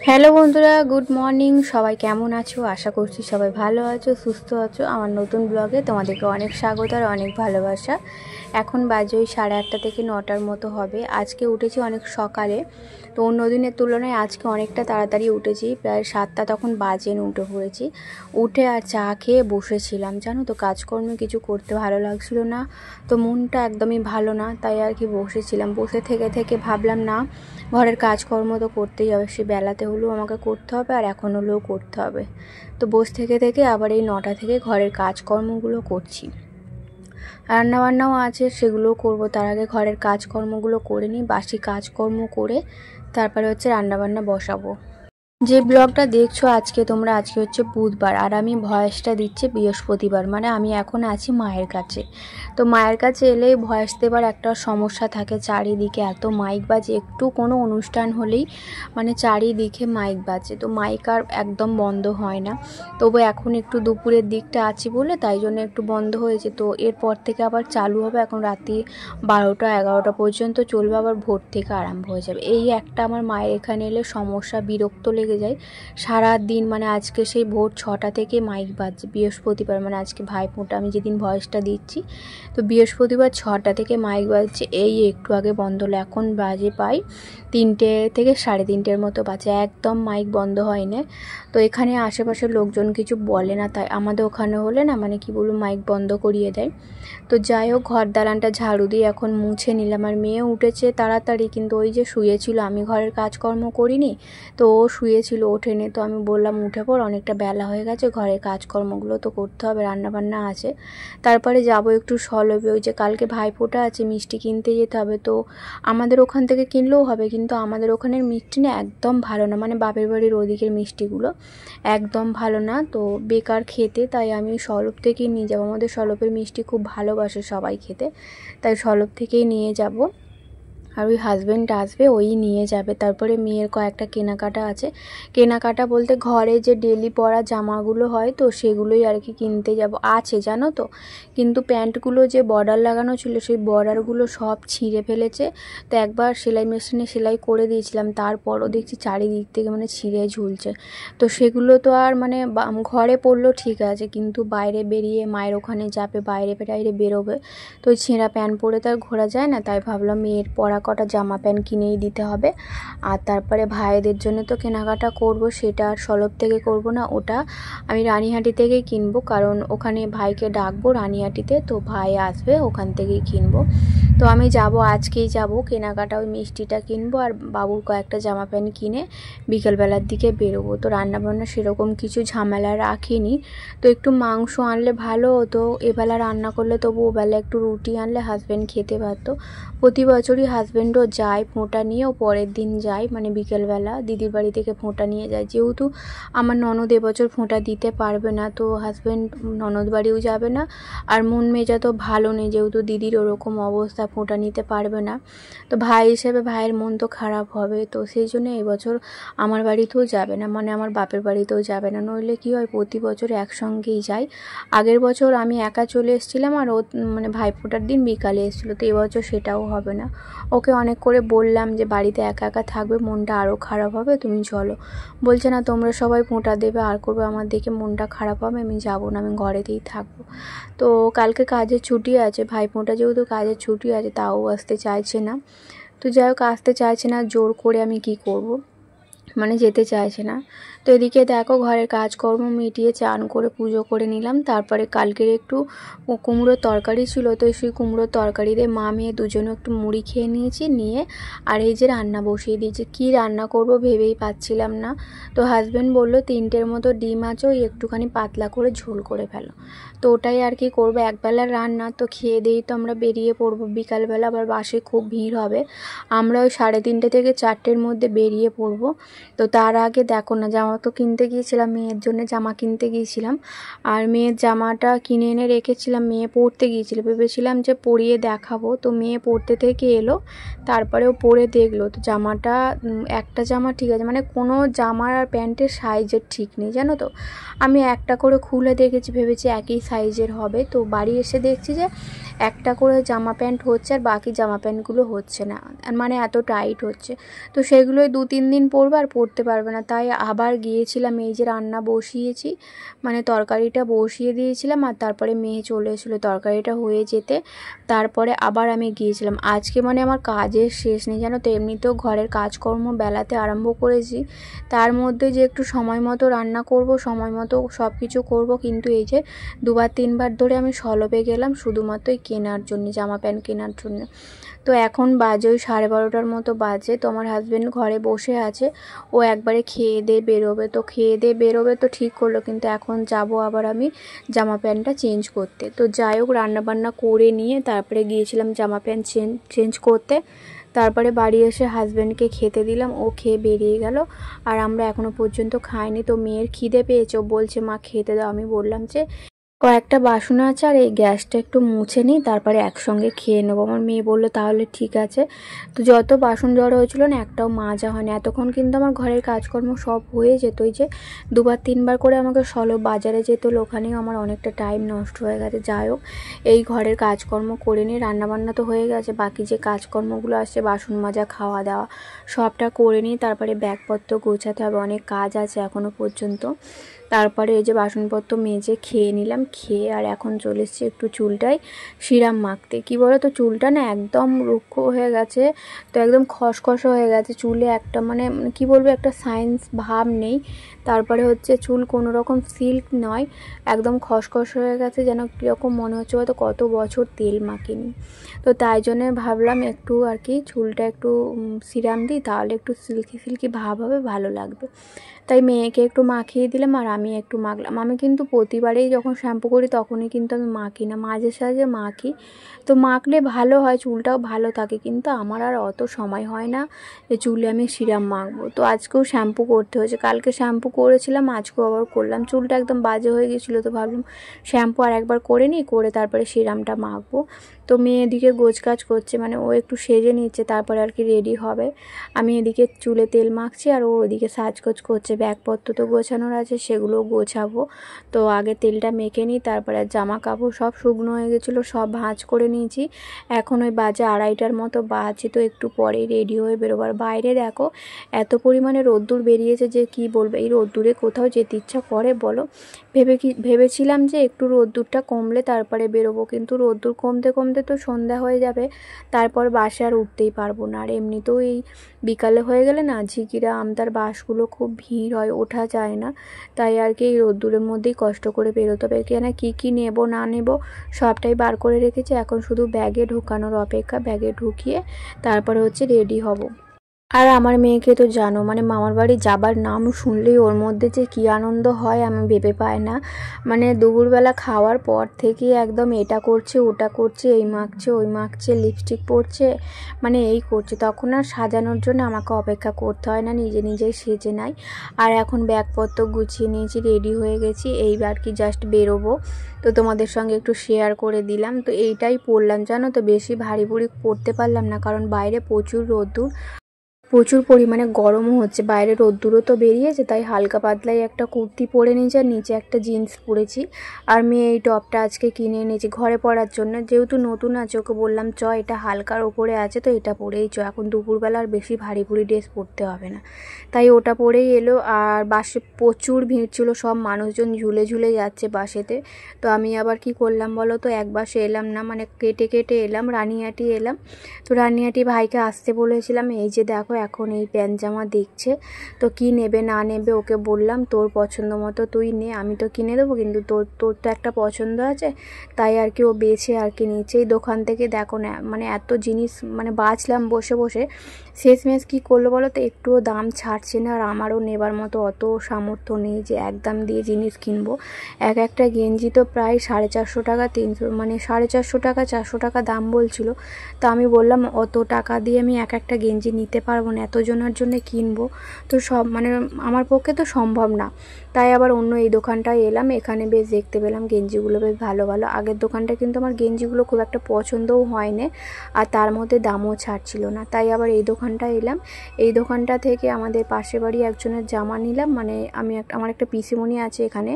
Hello বন্ধুরা, good morning. সবাই কেমন আছো? আশা করছি সবাই ভালো আছো, সুস্থ আছো। আমার নতুন ব্লগে তোমাদেরকে অনেক স্বাগত আর অনেক ভালোবাসা। এখন বাজে ওই 8:30 থেকে 9টার মতো হবে। আজকে উঠেছি অনেক সকালে, তো অন্য দিনের তুলনায় আজকে অনেকটা তাড়াতাড়ি উঠেছি। প্রায় 7টা তখন বাজে উঠে পড়েছি। উঠে আর চা খেয়ে বসেছিলাম। জানো তো, কাজকর্ম কিছু করতে ভালো লাগছিল না, তো মনটা একদমই ভালো না, তাই আর কি বসেছিলাম। বসে থেকে থেকে ভাবলাম না, ঘরের কাজকর্ম তো করতেই হবে, সে বেলাতে হলেও আমাকে করতে হবে আর এখন হলেও করতে হবে। তো বসে থেকে থেকে আবার এই 9টা থেকে ঘরের কাজকর্মগুলো করছি। রান্নাবান্নাও আছে, সেগুলোও করবো। তার আগে ঘরের কাজকর্মগুলো করে নিই, বাসি কাজকর্ম করে তারপরে হচ্ছে রান্নাবান্না বসাবো। যে ব্লগটা দেখছো আজকে তোমরা, আজকে হচ্ছে বুধবার আর আমি ভয়েসটা দিচ্ছি বৃহস্পতিবার। মানে আমি এখন আছি মায়ের কাছে। তো মায়ের কাছে এলেই ভয়েস দেবার একটা সমস্যা থাকে, চারিদিকে এত মাইক বাজে। একটু কোনো অনুষ্ঠান হলেই মানে চারিদিকে মাইক বাজে, তো মাইক আর একদম বন্ধ হয় না। তবু এখন একটু দুপুরের দিকটা আছি বলে তাই জন্য একটু বন্ধ হয়েছে। তো এরপর থেকে আবার চালু হবে। এখন রাত্রি 12টা 11টা পর্যন্ত চলবে, আবার ভোর থেকে আরম্ভ হয়ে যাবে। এই একটা আমার মায়ের এখানে এলে সমস্যা, বিরক্ত লেগে যায় সারা দিন। মানে আজকে সেই ভোর 6টা থেকে মাইক বাজছে। বৃহস্পতিবার মানে আজকে ভাইফোঁটা, আমি যেদিন ভয়েসটা দিচ্ছি, তো বৃহস্পতিবার 6টা থেকে মাইক বাজছে। এই একটু আগে বন্ধ হলো, এখন বাজে পাই 3টে থেকে 3:30 মতো বাজে, একদম মাইক বন্ধ হয় না। তো এখানে আশেপাশের লোকজন কিছু বলে না, তাই আমাদের ওখানে হলে না মানে কি বলবো, মাইক বন্ধ করিয়ে দেয়। তো যাই হোক, ঘর দালানটা ঝাড়ু দিয়ে এখন মুছে নিলাম। আর মেয়ে উঠেছে তাড়াতাড়ি, কিন্তু ওই যে শুয়েছিল, আমি ঘরের কাজকর্ম করিনি, তো ও শুয়েছিল, ওঠেনি। তো আমি বললাম উঠে পড়, অনেকটা বেলা হয়ে গেছে, ঘরের কাজকর্মগুলো তো করতে হবে, রান্নাবান্না আছে। তারপরে যাব একটু সলবে, ওই যে কালকে ভাইফোঁটা আছে, মিষ্টি কিনতে যেতে হবে। তো আমাদের ওখান থেকে কিনলেও হবে, কিন্তু আমাদের ওখানের মিষ্টি না একদম ভালো না, মানে বাপের বাড়ির ওদিকের মিষ্টিগুলো একদম ভালো না, তো বেকার খেতে। তাই আমি সলব থেকেই নিয়ে যাবো। আমাদের সলবের মিষ্টি খুব ভালোবাসে সবাই খেতে, তাই সলব থেকেই নিয়ে যাব। আর ওই হাজব্যান্ড আসবে, ওই নিয়ে যাবে। তারপরে মেয়ের কয়েকটা কেনাকাটা আছে। কেনাকাটা বলতে ঘরে যে ডেলি পরা জামাগুলো হয়, তো সেগুলোই আর কি কিনতে যাব। আছে জানো তো, কিন্তু প্যান্টগুলো যে বর্ডার লাগানো ছিল, সেই বর্ডারগুলো সব ছিঁড়ে ফেলেছে। তো একবার সেলাই মেশিনে সেলাই করে দিয়েছিলাম, তারপরও দেখছি চারিদিক থেকে মানে ছিঁড়ে ঝুলছে। তো সেগুলো তো আর মানে ঘরে পরলেও ঠিক আছে, কিন্তু বাইরে বেরিয়ে মায়ের ওখানে যাবে, বাইরে বাইরে বেরোবে, তো ওই ছেঁড়া প্যান্ট পরে তো আর ঘোরা যায় না। তাই ভাবলাম মেয়ের পরা কটা জামা প্যান্ট কিনেই দিতে হবে। আর তারপরে ভাইদের জন্য তো কেনাকাটা করব, সেটা আর সলব থেকে করব না, ওটা আমি রানীহাটি থেকেই কিনবো, কারণ ওখানে ভাইকে ডাকবো রানীহাটিতে, তো ভাই আসবে, ওখান থেকেই কিনবো। তো আমি যাব, আজকেই যাব কেনাকাটা, ওই মিষ্টিটা কিনবো আর বাবুর কয়েকটা জামা প্যান্ট কিনে বিকেলবেলার দিকে বেরোবো। তো রান্নাবান্না সেরকম কিছু ঝামেলা রাখিনি, তো একটু মাংস আনলে ভালো হতো। এবেলা রান্না করলে তবু ওবেলা একটু রুটি আনলে হাজব্যান্ড খেতে পারতো। প্রতি বছরই হাজব্যান্ডও যায় ফোঁটা নিয়ে, ও পরের দিন যায়, মানে বিকেলবেলা দিদির বাড়ি থেকে ফোঁটা নিয়ে যায়। যেহেতু আমার ননদ এবছর ফোঁটা দিতে পারবে না, তো হাজব্যান্ড ননদ বাড়িও যাবে না। আর মন মেজা তো ভালো নেই, যেহেতু দিদির ওরকম অবস্থা, ফোঁটা নিতে পারবে না। তো ভাই হিসেবে ভাইয়ের মন তো খারাপ হবে, তো সেই জন্য এবছর আমার বাড়িতেও যাবে না, মানে আমার বাপের বাড়িতেও যাবে না। নইলে কি হয়, প্রতি বছর একসঙ্গেই যাই। আগের বছর আমি একা চলে এসেছিলাম, আর ও মানে ভাইফোঁটার দিন বিকালে এসেছিলো, তো এবছর সেটাও হবে না। ওকে অনেক করে বললাম যে বাড়িতে একা একা থাকবে, মনটা আরও খারাপ হবে, তুমি চলো। বলছে না, তোমরা সবাই ফোঁটা দেবে আর করবে, আমার দেখে মনটা খারাপ হবে, আমি যাবো না, আমি ঘরেতেই থাকবো। তো কালকে কাজের ছুটি আছে, ভাইফোঁটা যেহেতু কাজের ছুটি আছে, তাও আসতে চাইছে না। তো যাই হোক, আসতে চাইছে না, জোর করে আমি কি করব, মানে যেতে চাইছে না। তো এদিকে দেখো, ঘরের কাজকর্ম মিটিয়ে চান করে পুজো করে নিলাম। তারপরে কালকের একটু কুমড়োর তরকারি ছিল, তো সেই কুমড়োর তরকারি দিয়ে মা মেয়ে দুজনে একটু মুড়ি খেয়ে নিয়েছি, নিয়ে আর এই যে রান্না বসিয়ে দিয়েছি। কী রান্না করব ভেবেই পাচ্ছিলাম না। তো হাজব্যান্ড বললো 3টের মতো ডিম আছে, ওই একটুখানি পাতলা করে ঝোল করে ফেলো। তো ওটাই আর কি করবো, একবেলার রান্না, তো খেয়ে দিয়েই তো আমরা বেরিয়ে পড়বো। বিকালবেলা আবার বাসে খুব ভিড় হবে, আমরা ওই 3:30 থেকে 4টের মধ্যে বেরিয়ে পড়বো। তো তার আগে দেখো না, জামা তো কিনতে গিয়েছিলাম, মেয়ের জন্য জামা কিনতে গিয়েছিলাম, আর মেয়ের জামাটা কিনে এনে রেখেছিলাম। মেয়ে পরতে গিয়েছিল, ভেবেছিলাম যে পরিয়ে দেখাবো, তো মেয়ে পরতে থেকে এলো, তারপরেও পরে দেখলো। তো জামাটা একটা জামা ঠিক আছে, মানে কোনো জামার আর প্যান্টের সাইজের ঠিক নেই জানো তো। আমি একটা করে খুলে দেখেছি, ভেবেছি একই সাইজের হবে, তো বাড়ি এসে দেখছি যে একটা করে জামা প্যান্ট হচ্ছে আর বাকি জামা প্যান্টগুলো হচ্ছে না, মানে এত টাইট হচ্ছে। তো সেগুলোই 2-3 দিন পরবে আর পরতে পারবে না। তাই আবার গিয়েছিলাম, এই যে রান্না বসিয়েছি, মানে তরকারিটা বসিয়ে দিয়েছিলাম আর তারপরে মেয়ে চলে এসেছিলো তরকারিটা হয়ে যেতে, তারপরে আবার আমি গিয়েছিলাম। আজকে মানে আমার কাজের শেষ নেই জানো তো। এমনিতেও ঘরের কাজকর্ম বেলাতে আরম্ভ করেছি, তার মধ্যে যে একটু সময় মতো রান্না করব, সময় মতো সব কিছু করবো, কিন্তু এই যে 2-3বার ধরে আমি সলবে গেলাম শুধুমাত্র এই কেনার জন্য, জামা প্যান্ট কেনার জন্য। তো এখন বাজে ওই 12:30টার মতো বাজে। তো আমার হাজব্যান্ড ঘরে বসে আছে, ও একবারে খেয়ে দিয়ে বেরোবে। তো খেয়ে দিয়ে বেরোবে তো ঠিক করলো, কিন্তু এখন যাব আবার আমি জামা প্যান্টটা চেঞ্জ করতে। তো যাই হোক, রান্নাবান্না করে নিয়ে তারপরে গিয়েছিলাম জামা প্যান্ট চেঞ্জ করতে। তারপরে বাড়ি এসে হাজব্যান্ডকে খেতে দিলাম, ও খেয়ে বেরিয়ে গেল। আর আমরা এখনও পর্যন্ত খাইনি। তো মেয়ের খিদে পেয়েছে, ও বলছে মা খেতে দাও। আমি বললাম যে কয়েকটা বাসন আছে আর এই গ্যাসটা একটু মুছে নিই, তারপরে একসঙ্গে খেয়ে নেবো। আমার মেয়ে বললো তাহলে ঠিক আছে। তো যত বাসন জড়ো হয়েছিল না, একটাও মাজা হয়নি। এতক্ষণ কিন্তু আমার ঘরের কাজকর্ম সব হয়ে যেত। ওই যে 2-3বার করে আমাকে সলব বাজারে যেত, ওখানেও আমার অনেকটা টাইম নষ্ট হয়ে গেছে। যাই হোক, এই ঘরের কাজকর্ম করে নিয়ে, রান্নাবান্না তো হয়ে গেছে, বাকি যে কাজকর্মগুলো আসছে বাসন মাজা, খাওয়া দাওয়া সবটা করে নিই। তারপরে ব্যাগপত্র গোছাতে হবে, অনেক কাজ আছে এখনও পর্যন্ত। তারপরে এই যে বাসনপত্র মেজে খেয়ে নিলাম, খেয়ে আর এখন চলে এসেছি একটু চুলটায় সিরাম মাখতে। কী বলো তো, চুলটা না একদম রুক্ষ হয়ে গেছে, তো একদম খসখসে হয়ে গেছে চুলে, একটা মানে কী বলবো, একটা সায়েন্স ভাব নেই। তারপরে হচ্ছে চুল কোনো রকম সিল্ক নয়, একদম খসখসে হয়ে গেছে, যেন কীরকম মনে হচ্ছে হয়তো কত বছর তেল মাখিনি। তো তাই জন্যে ভাবলাম একটু আর কি চুলটা একটু সিরাম দিই, তাহলে একটু সিল্কি সিল্কি ভাব হবে, ভালো লাগবে। তাই মেয়েকে একটু মাখিয়ে দিলাম আর আমি একটু মাখলাম। আমি কিন্তু প্রতিবারেই যখন শ্যাম্পু করি তখনই কিন্তু আমি মাখি না, মাঝে সাঝে মাখি। তো মাখলে ভালো হয়, চুলটাও ভালো থাকে, কিন্তু আমার আর অত সময় হয় না যে চুলে আমি সিরাম মাখবো। তো আজকেও শ্যাম্পু করতে হয়েছে, কালকে শ্যাম্পু করেছিলাম, আজকেও আবার করলাম। চুলটা একদম বাজে হয়ে গেছিলো, তো ভাবলাম শ্যাম্পু আর একবার করে নিই, করে তারপরে সিরামটা মাখবো। তো মেয়ে এদিকে গোছকাজ করছে, মানে ও একটু সেজে নিচ্ছে, তারপরে আর কি রেডি হবে। আমি এদিকে চুলে তেল মাখছি আর ও ওদিকে সাজগোজ করছে। ব্যাগপত্র তো গোছানোর আছে, সেগুলোও গোছাবো। তো আগে তেলটা মেখে নিই, তারপরে জামা কাপড় সব শুকনো হয়ে গেছিলো, সব ভাঁজ করে নিয়েছি। এখন ওই বাজে 2:30টার মতো বাজে, তো একটু পরেই রেডি হয়ে বেরোবার। বাইরে দেখো এত পরিমাণে রোদ্দুর বেরিয়েছে যে কি বলবো, এই রোদ্দুরে কোথাও যেতে ইচ্ছা করে বলো। ভেবেছিলাম যে একটু রোদ্দুরটা কমলে তারপরে বেরোবো, কিন্তু রোদ্দুর কমতে কমতে তো সন্ধ্যা হয়ে যাবে, তারপর বাসে আর উঠতেই পারবো না। আর এমনিতেও এই বিকালে হয়ে গেলে না ঝিকিরা আমতার বাসগুলো খুব ভিড় হয়, ওঠা যায় না। তাই আর কি এই রোদ্দুরের মধ্যেই কষ্ট করে বেরোতে হবে। কেন কী নেব না নেব সবটাই বার করে রেখেছি, এখন শুধু ব্যাগে ঢোকানোর অপেক্ষা। ব্যাগে ঢুকিয়ে তারপরে হচ্ছে রেডি হব। আর আমার মেয়েকে তো জানো, মানে মামার বাড়ি যাবার নাম শুনলেই ওর মধ্যে যে কী আনন্দ হয় আমি ভেবে পাই না। মানে দুপুরবেলা খাওয়ার পর থেকে একদম এটা করছে ওটা করছে, এই মাখছে ওই মাখছে, লিপস্টিক পরছে, মানে এই করছে। তখন আর সাজানোর জন্য আমাকে অপেক্ষা করতে হয় না, নিজে নিজেই সেজে নেয়। আর এখন ব্যাগপত্র গুছিয়ে নিয়েছি, রেডি হয়ে গেছি, এইবার কি জাস্ট বেরোবো। তো তোমাদের সঙ্গে একটু শেয়ার করে দিলাম। তো এইটাই পরলাম জানো তো, বেশি ভারী ভুরি পরতে পারলাম না, কারণ বাইরে প্রচুর রোদ্দুর, প্রচুর পরিমাণে গরমও হচ্ছে, বাইরে রোদ্দুরও তো বেরিয়েছে। তাই হালকা পাতলাই একটা কুর্তি পরে নিয়েছি আর নিচে একটা জিন্স পরেছি। আর মেয়ে এই টপটা আজকে কিনে এনেছি ঘরে পরার জন্য, যেহেতু নতুন আছে, ওকে বললাম চ এটা হালকার ওপরে আছে তো এটা পরেই চ, এখন দুপুরবেলা আর বেশি ভারী ভুরি ড্রেস পরতে হবে না। তাই ওটা পরেই এলো। আর বাসে প্রচুর ভিড় ছিল, সব মানুষজন ঝুলে ঝুলে যাচ্ছে বাসেতে। তো আমি আবার কি করলাম বলো তো, এক বাসে এলাম না, মানে কেটে কেটে এলাম, রানিহাটি এলাম। তো রানিহাটি ভাইকে আসতে বলেছিলাম, এই যে দেখো এখন এই প্যান্ট জামা দেখছে। তো কি নেবে না নেবে ওকে বললাম তোর পছন্দ মতো তুই নে, আমি তো কিনে দেবো, কিন্তু তোর তোর তো একটা পছন্দ আছে। তাই আর কি ও বেছে আর কি নিচে এই দোকান থেকে। দেখো না মানে এত জিনিস মানে বাছলাম বসে বসে, শেষমেশ কী করলো বলো তো, একটুও দাম ছাড়ছে না। আর আমারও নেবার মতো অত সামর্থ্য নেই যে একদম দিয়ে জিনিস কিনবো। একটা গেঞ্জি তো প্রায় 450 টাকা, 300 মানে 450 টাকা 400 টাকা দাম বলছিল। তো আমি বললাম অত টাকা দিয়ে আমি একটা গেঞ্জি নিতে পারবো এখন এতজনের জন্য কিনবো, তো সব মানে আমার পক্ষে তো সম্ভব না। তাই আবার অন্য এই দোকানটায় এলাম, এখানে বেশ দেখতে পেলাম গেঞ্জিগুলো বেশ ভালো ভালো। আগের দোকানটা কিন্তু আমার গেঞ্জিগুলো খুব একটা পছন্দও হয়নি, আর তার মধ্যে দামও ছাড়ছিল না। তাই আবার এই দোকানটায় এলাম। এই দোকানটা থেকে আমাদের পাশের বাড়ি একজনের জামা নিলাম, মানে আমার একটা পিসিমণি আছে এখানে,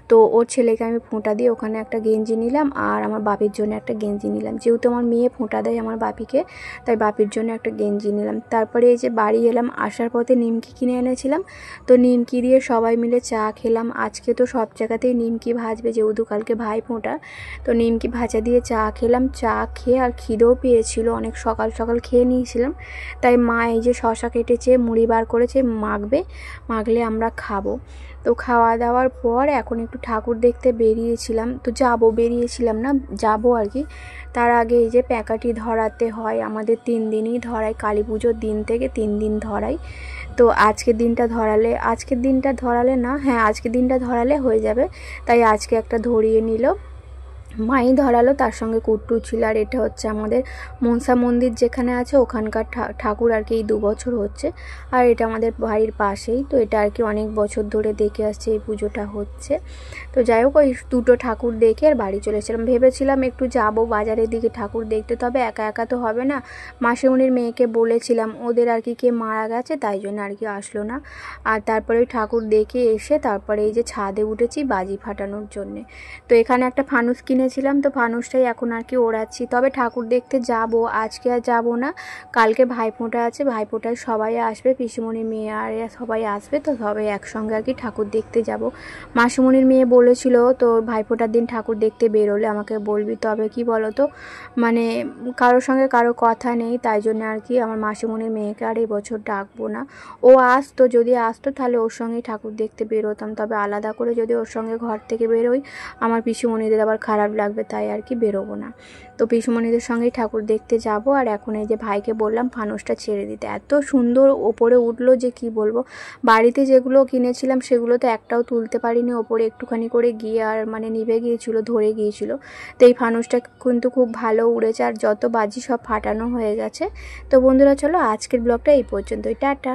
তো ওর ছেলেকে আমি ফোঁটা দিয়ে ওখানে একটা গেঞ্জি নিলাম, আর আমার বাপির জন্য একটা গেঞ্জি নিলাম। যেহেতু আমার মেয়ে ফোঁটা দেয় আমার বাপিকে, তাই বাপির জন্য একটা গেঞ্জি নিলাম। তারপরে এই যে বাড়ি এলাম, আসার পথে নিমকি কিনে এনেছিলাম, তো নিমকি দিয়ে সবাই মিলে চা খেলাম। আজকে তো সব জায়গাতেই নিমকি ভাজবে, যেহেতু কালকে ভাই ফোঁটা, তো নিমকি ভাজা দিয়ে চা খেলাম। চা খেয়ে আর খিদেও পেয়েছিল, অনেক সকাল সকাল খেয়ে নিয়েছিলাম। তাই মা এই যে শশা কেটেছে, মুড়ি বার করেছে, মাখলে আমরা খাবো। তো খাওয়া দাওয়ার পর এখন একটু ঠাকুর দেখতে বেরিয়েছিলাম, তো বেরিয়েছিলাম না, যাবো আর কি। তার আগে এই যে প্যাকাটি ধরাতে হয়, আমাদের 3 দিনই ধরাই, কালী পুজোর দিন থেকে 3 দিন ধরাই। তো আজকের দিনটা ধরালে হয়ে যাবে, তাই আজকে একটা ধরিয়ে নিল, মাই ধরালো, তার সঙ্গে কুট্টু ছিল। আর এটা হচ্ছে আমাদের মনসা মন্দির যেখানে আছে ওখানকার ঠাকুর আর কি, এই 2 বছর হচ্ছে। আর এটা আমাদের বাড়ির পাশেই, তো এটা আর কি অনেক বছর ধরে দেখে আসছে এই পুজোটা হচ্ছে। তো যাই হোক, ওই 2টো ঠাকুর দেখে আর বাড়ি চলে এসেছিলাম। ভেবেছিলাম একটু যাব বাজারের দিকে ঠাকুর দেখতে, তবে একা একা তো হবে না। মাসিমণির মেয়েকে বলেছিলাম, ওদের আর কি কে মারা গেছে, তাই জন্য আর কি আসলো না। আর তারপরে ওই ঠাকুর দেখে এসে তারপরে এই যে ছাদে উঠেছি বাজি ফাটানোর জন্যে। তো এখানে একটা ফানুস কিনেছিলাম, তো ফানুসটাই এখন আর কি ওড়াচ্ছি। তবে ঠাকুর দেখতে যাব, আজকে আর যাব না, কালকে ভাইফোঁটা আছে, ভাইফোঁটায় সবাই আসবে, পিসিমণির মেয়ে আর সবাই আসবে, তো সবাই একসঙ্গে আর কি ঠাকুর দেখতে যাব। মাসিমণির মেয়ে বলেছিল, তো ভাইফোঁটার দিন ঠাকুর দেখতে বেরোলে আমাকে বলবি। তবে কি বলো তো, মানে কারোর সঙ্গে কারো কথা নেই, তাই জন্য আর কি আমার মাসিমণির মেয়েকে আর এই বছর ডাকবো না। ও আসতো, যদি আসতো তাহলে ওর সঙ্গেই ঠাকুর দেখতে বেরোতাম, তবে আলাদা করে যদি ওর সঙ্গে ঘর থেকে বেরোই আমার পিসিমণিদের আবার খারাপ লাগবে, তাই আর কি বেরোবো না। তো পিসিমণিদের সঙ্গেই ঠাকুর দেখতে যাব। আর এখন এই যে ভাইকে বললাম ফানুসটা ছেড়ে দিতে, এত সুন্দর ওপরে উঠলো যে কি বলবো। বাড়িতে যেগুলো কিনেছিলাম সেগুলো তো একটাও তুলতে পারিনি, ওপরে একটুখানি করে গিয়ে আর মানে নিভে গিয়েছিল, ধরে গিয়েছিল। তো এই ফানুসটা কিন্তু খুব ভালো উড়েছে, আর যত বাজি সব ফাটানো হয়ে গেছে। তো বন্ধুরা চলো আজকের ব্লগটা এই পর্যন্তই, টাটা।